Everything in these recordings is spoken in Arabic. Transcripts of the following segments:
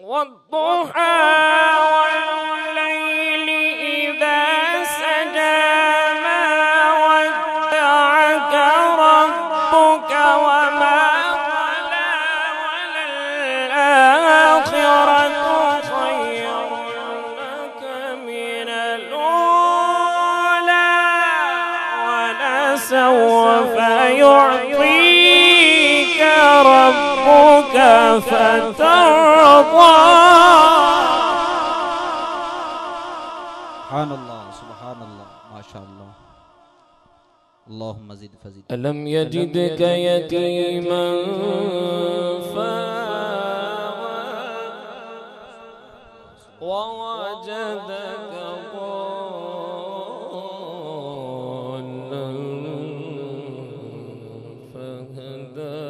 والضحى والليل إذا سجى ما ودعك ربك وما قلى وللآخرة خير لك من الأولى ولسوف يعطيك ربك فترضى. سبحان الله سبحان الله ما شاء الله. اللهم زد فزد. ألم يجدك يتيما فآوى ووجدك ضالا فهدى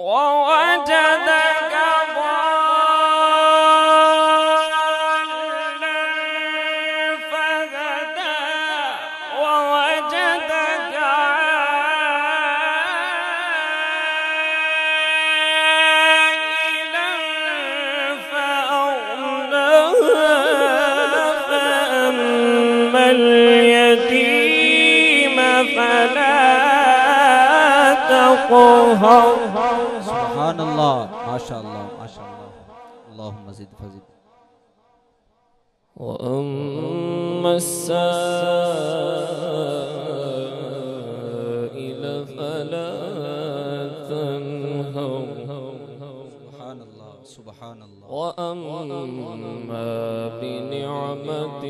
ووجدك ضالا فهدى ووجدك عائلا فأغنى فأما اليتيم فلا تقهر. سبحان الله ما شاء الله ما شاء الله. اللهم زد فزد. وأما السائل فلا تنهر. سبحان الله سبحان الله. وأما بنعمة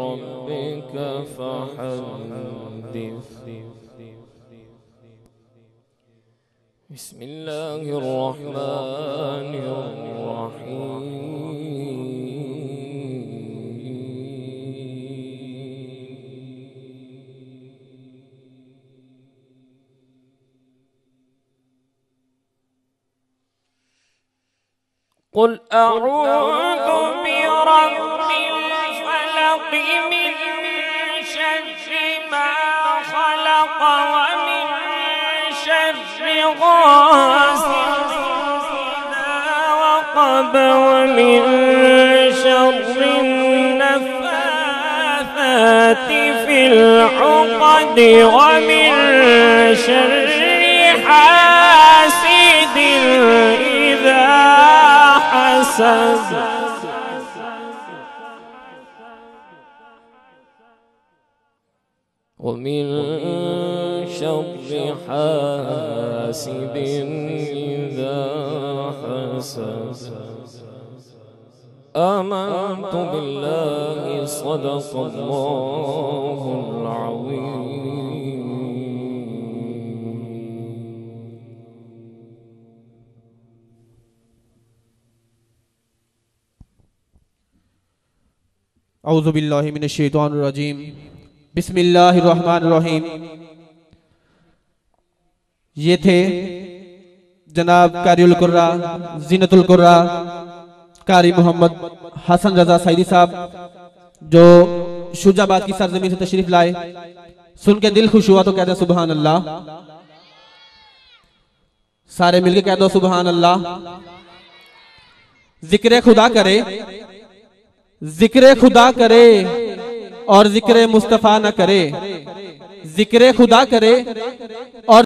ربك فحدث. بسم الله الرحمن الرحيم. قل أعوذ برب الفلق من شر ما خلق ومن شر غاسق إذا وقب ومن شر النفاثات في العقد ومن شر حاسد إذا حسد. ومن شر حاسد إذا حسد. آمنت بالله صدق الله العظيم. औज़ु बिल्लाहि मिनश्शैतानिर्रजीम। बिस्मिल्लाहिर्रहमानिर्रहीम। ये थे जनाब कारिउल कुर्रा ज़ीनतुल कुर्रा कारी मोहम्मद हसन रजा सईदी साहब जो शुजाबाद की सरजमीन से तशरीफ लाए। सुन के दिल खुश हुआ तो कहते सुभान अल्लाह। सारे मिलके कह दो सुभान अल्लाह। जिक्र खुदा करे, जिक्र खुदा करे और जिक्र मुस्तफा न करे। जिक्र खुदा करे और